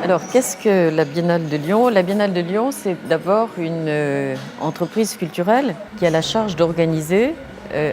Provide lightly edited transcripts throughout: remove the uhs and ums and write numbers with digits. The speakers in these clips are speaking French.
Alors, qu'est-ce que la Biennale de Lyon? La Biennale de Lyon, c'est d'abord une entreprise culturelle qui a la charge d'organiser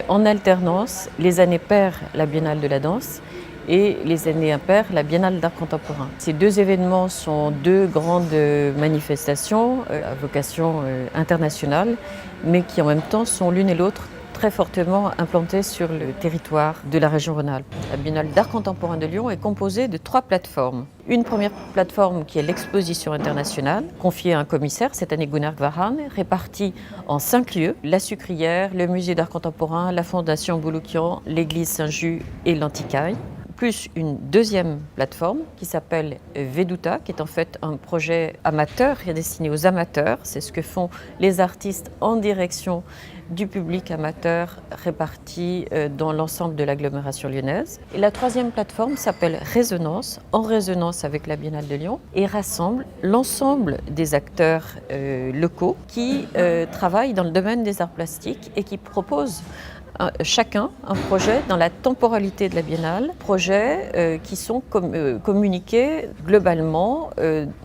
en alternance les années paires la Biennale de la danse et les années impaires la Biennale d'art contemporain. Ces deux événements sont deux grandes manifestations à vocation internationale, mais qui en même temps sont l'une et l'autre très fortement implantées sur le territoire de la région Rhône-Alpes. La Biennale d'art contemporain de Lyon est composée de 3 plateformes. Une première plateforme qui est l'exposition internationale, confiée à un commissaire, cette année Gunnar Gvaran, répartie en 5 lieux, la Sucrière, le musée d'art contemporain, la fondation Bouloukian, l'église Saint-Just et l'Antiquaille. Plus une deuxième plateforme qui s'appelle Veduta, qui est en fait un projet amateur et destiné aux amateurs. C'est ce que font les artistes en direction du public amateur réparti dans l'ensemble de l'agglomération lyonnaise. Et la troisième plateforme s'appelle Résonance, en résonance avec la Biennale de Lyon, et rassemble l'ensemble des acteurs locaux qui travaillent dans le domaine des arts plastiques et qui proposent chacun un projet dans la temporalité de la Biennale, projets qui sont communiqués globalement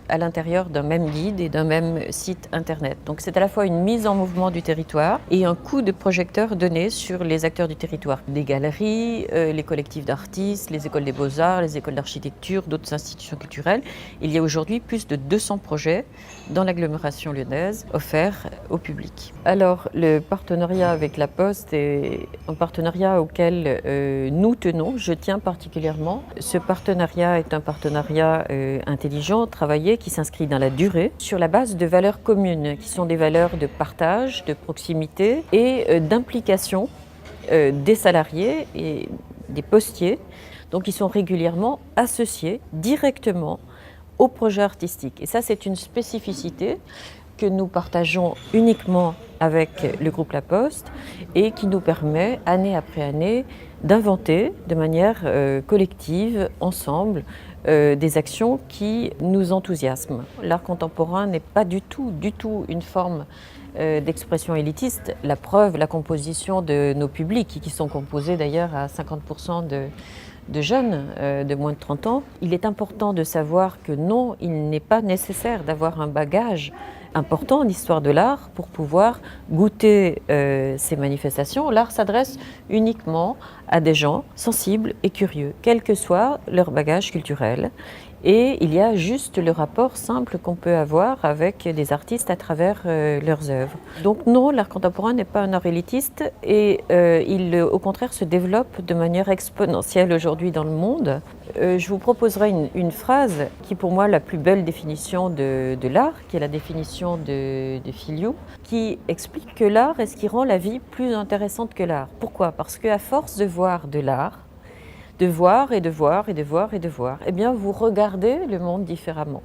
à l'intérieur d'un même guide et d'un même site internet. Donc c'est à la fois une mise en mouvement du territoire et un coup de projecteur donné sur les acteurs du territoire. Des galeries, les collectifs d'artistes, les écoles des beaux-arts, les écoles d'architecture, d'autres institutions culturelles. Il y a aujourd'hui plus de 200 projets dans l'agglomération lyonnaise offerts au public. Alors le partenariat avec la Poste est un partenariat auquel nous tenons, je tiens particulièrement. Ce partenariat est un partenariat intelligent, travaillé, qui s'inscrit dans la durée, sur la base de valeurs communes, qui sont des valeurs de partage, de proximité et d'implication des salariés et des postiers, donc ils sont régulièrement associés directement au projet artistique. Et ça, c'est une spécificité que nous partageons uniquement avec le groupe La Poste et qui nous permet, année après année, d'inventer de manière collective, ensemble, des actions qui nous enthousiasment. L'art contemporain n'est pas du tout une forme d'expression élitiste. La preuve, la composition de nos publics, qui sont composés d'ailleurs à 50% de jeunes de moins de 30 ans, il est important de savoir que non, il n'est pas nécessaire d'avoir un bagage important en histoire de l'art pour pouvoir goûter ces manifestations. L'art s'adresse uniquement à des gens sensibles et curieux, quel que soit leur bagage culturel. Et il y a juste le rapport simple qu'on peut avoir avec des artistes à travers leurs œuvres. Donc non, l'art contemporain n'est pas un art élitiste et il au contraire se développe de manière exponentielle aujourd'hui dans le monde. Je vous proposerai une phrase qui est pour moi la plus belle définition de l'art, qui est la définition de Filiou, qui explique que l'art est ce qui rend la vie plus intéressante que l'art. Pourquoi? Parce qu'à force de voir de l'art, de voir et de voir et de voir et de voir, eh bien vous regardez le monde différemment.